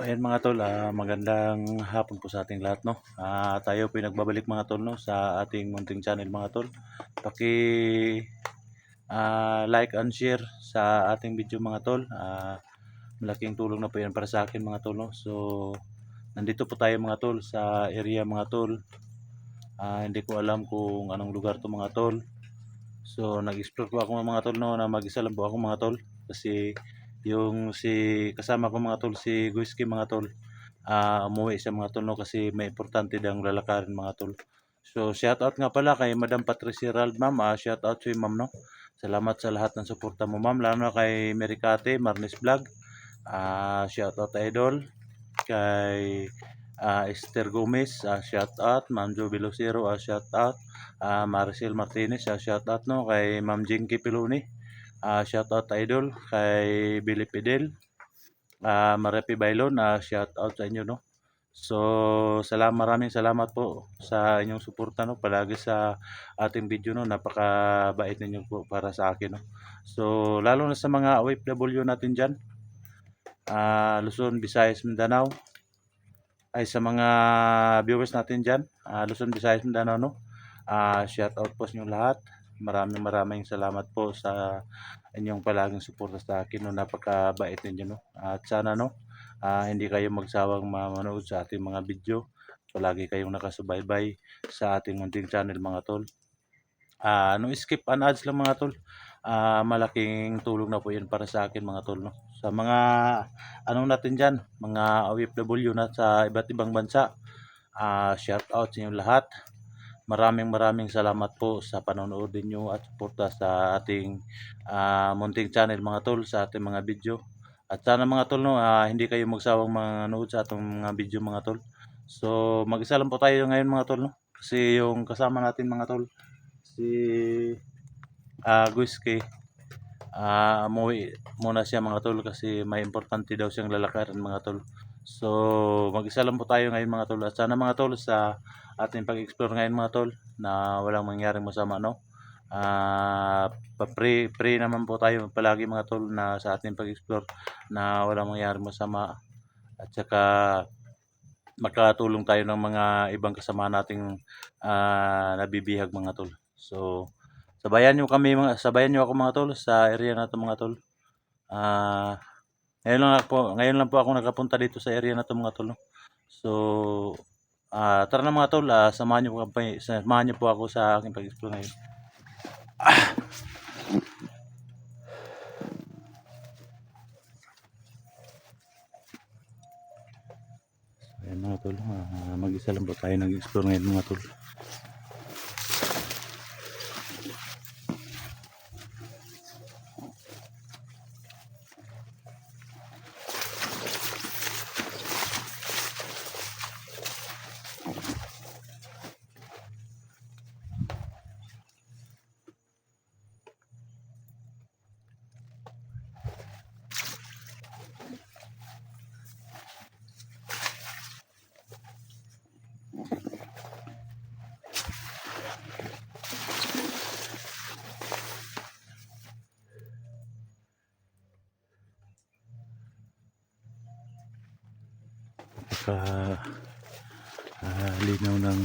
Ayan mga tol, magandang hapon po sa ating lahat, no. Tayo po nagbabalik mga tol, no, sa ating munting channel mga tol. Like and share sa ating video mga tol. Malaking tulong na po 'yan para sa akin mga tol, no. So nandito po tayo mga tol sa area mga tol. Hindi ko alam kung anong lugar to mga tol. So nag-explore po ako mga tol, no, na mag-isa lang po ako mga tol kasi yung kasama ko mga tol si Guiski mga tol. Umuwi siya mga tol, no, kasi may importante dang lalakarin mga tol. So shout out nga pala kay Madam Patricia Herald ma'am. Shout out to you ma'am, no. Salamat sa lahat ng suporta mo ma'am, lalo na kay Mericate Marnes Vlog. Shout out idol kay Esther Gomez, shout out Ma'am Jo Velocero, shout out Maricel Martinez, shout out no kay Ma'am Jinky Piloni, shout out idol kay Billy Fidel, Marepi Bailon, shout out sa inyo no. So maraming salamat po sa inyong suporta no palagi sa ating video no, napakabait ninyo po para sa akin no. So lalo na sa mga OFW natin diyan, Luzon, Visayas, Mindanao, ay sa mga viewers natin diyan, Luzon, Visayas, Mindanao no. Shout out po sa inyo lahat. Maraming salamat po sa inyong palaging suporta sa akin no, napakabait ninyo no. At sana no, hindi kayo magsawang manood sa ating mga video. Palagi kayong nakasubaybay sa ating munting channel mga tol. No skip and ads lang mga tol. Malaking tulong na po 'yan para sa akin mga tol no. Sa mga natin diyan, mga OFW na sa iba't ibang bansa. Shout out sa inyo lahat. Maraming salamat po sa panonood niyo at suporta sa ating munting channel mga tol, sa ating mga video. At sana mga tol no, hindi kayo magsawang manood sa atong mga video mga tol. So mag-isa lang po tayo ngayon mga tol no. Kasi yung kasama natin mga tol, si Guiski, umuwi muna siya mga tol kasi may importante daw siyang lalakarin mga tol. So mag-isa lang po tayo ngayon mga tol. At sana mga tol sa ating pag-explore ngayon mga tol na walang mangyaring masama no. Pray naman po tayo palagi mga tol na sa ating pag-explore na walang mangyaring masama. At saka makatulong tayo ng mga ibang kasama nating nabibihag mga tol. So sabayan niyo ako mga tol sa area na to mga tol. Ngayon lang po ako nakapunta dito sa area na to mga tol no? So tara na mga tol, samahan niyo po ako sa aking pag-explore ngayon. Ayan mga tol, mag-isa lang po tayo nag-explore ngayon mga tol. Linaw ng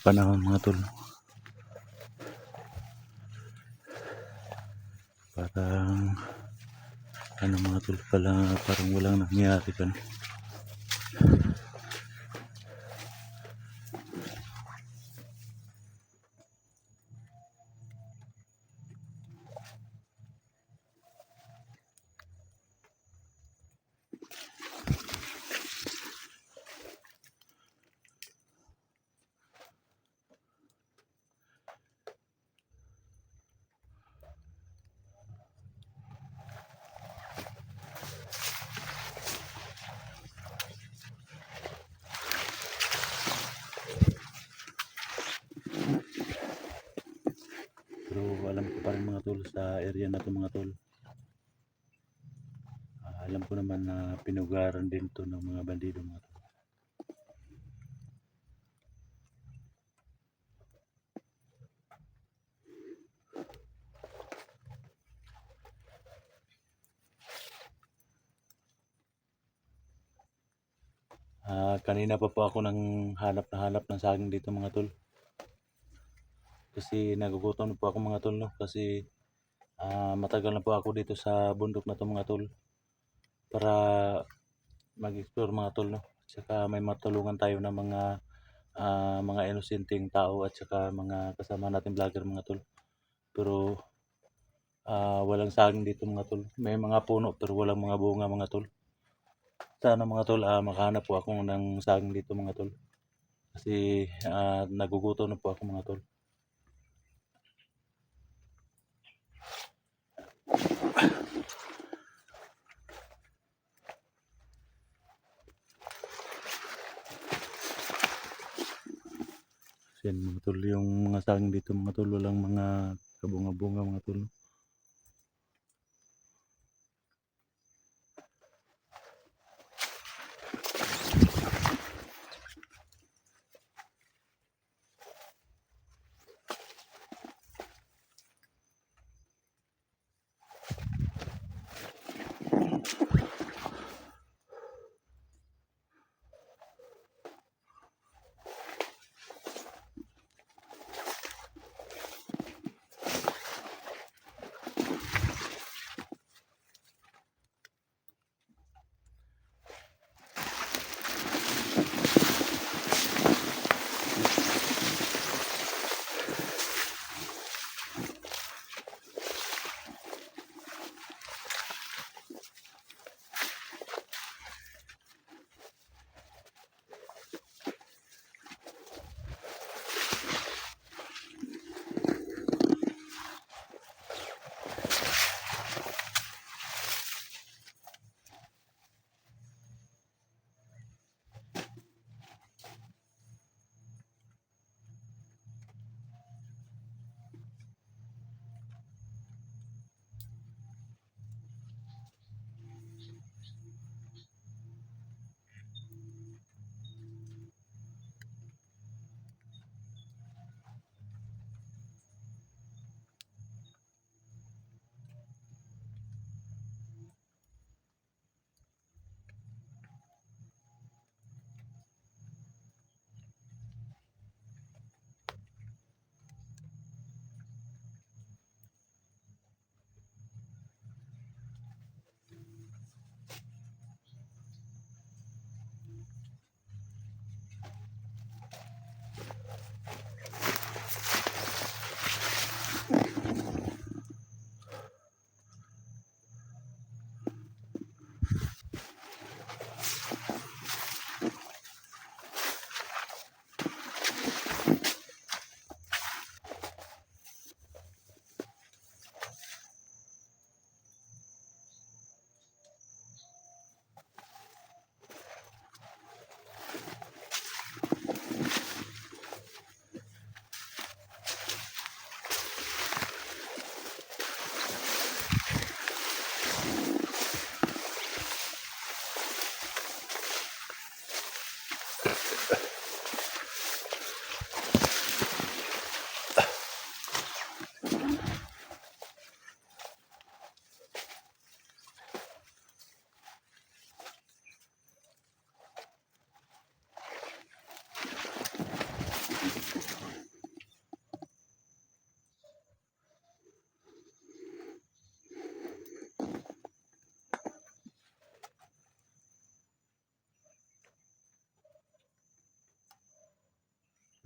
panahon mga tol. Parang mga tol parang walang nangyari pa. Pero alam ko pa rin mga tol sa area na to mga tol. Alam ko naman na pinugaran din to ng mga bandido mga tol. Kanina pa po ako nang hanap na hanap ng saging dito mga tol. Kasi nagugutom na po ako mga tol, no? Kasi matagal na po ako dito sa bundok na to mga tol. Para mag-explore mga tol, no? Saka may matulungan tayo ng mga inosenteng tao at saka mga kasama nating vlogger mga tol. Pero walang saging dito mga tol. May mga puno pero walang mga bunga mga tol. Sana mga tol makahanap po ako ng saging dito mga tol. Kasi nagugutom na po ako mga tol. Yan mga tol, yung mga saging dito mga tol, walang mga kabunga-bunga mga tol.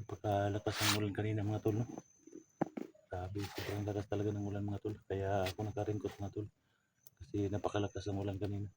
Napakalakas ng ulan kanina mga tol, no? Grabe, sobrang lakas talaga ng ulan mga tol. Kaya ako naka-raincoat mga tol. Kasi napakalakas ng ulan kanina.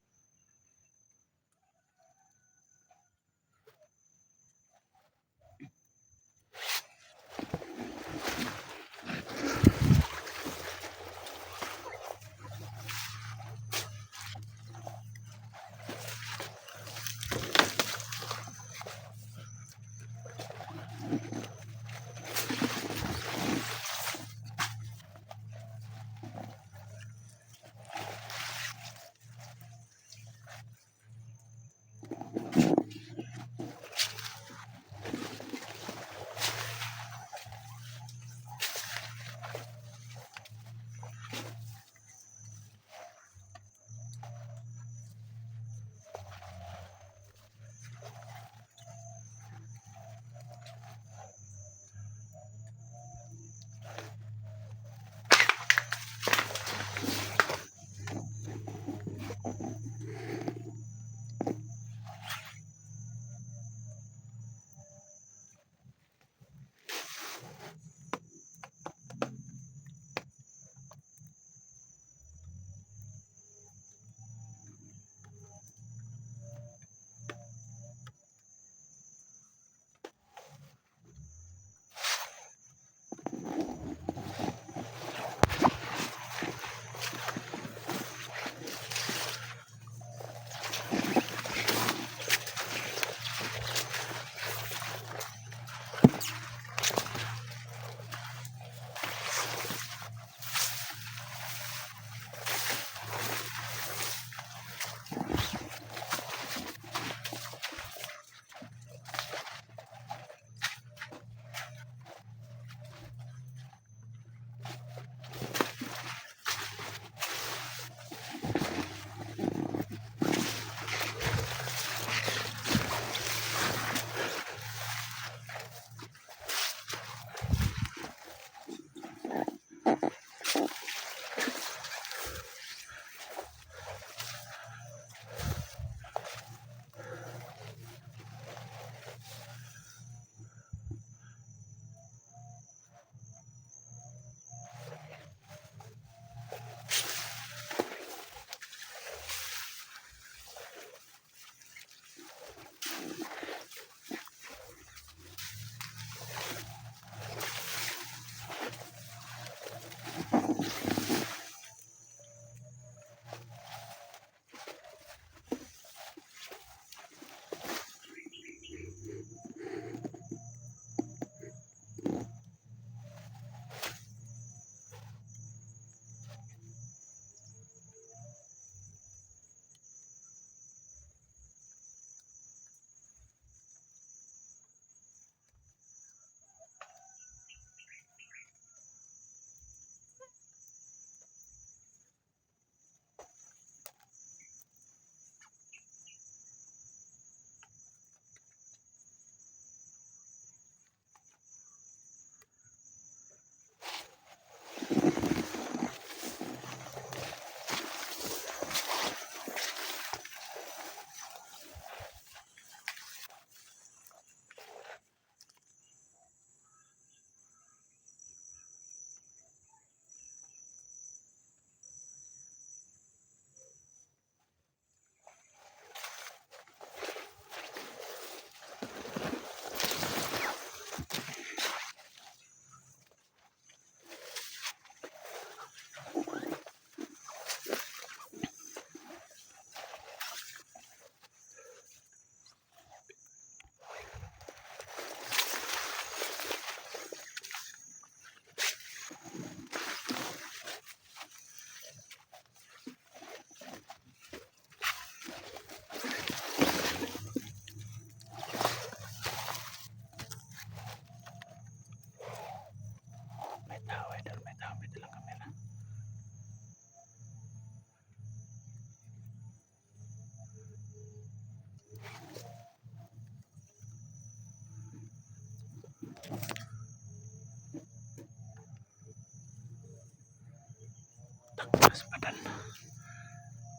Takpas badan.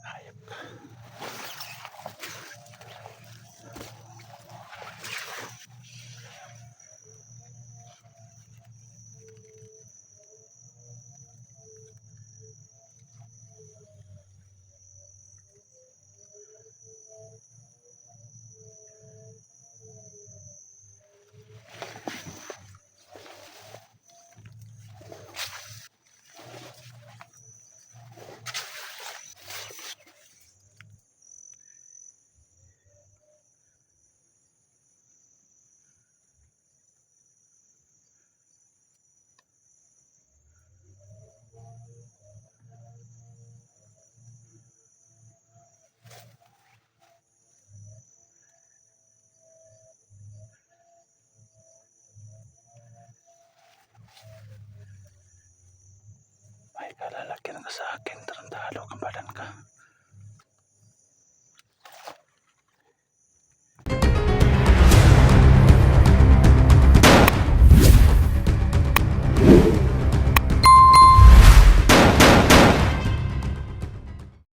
Hayop ka. May kalalagyan ka sa akin, tarantado, kampalan ka.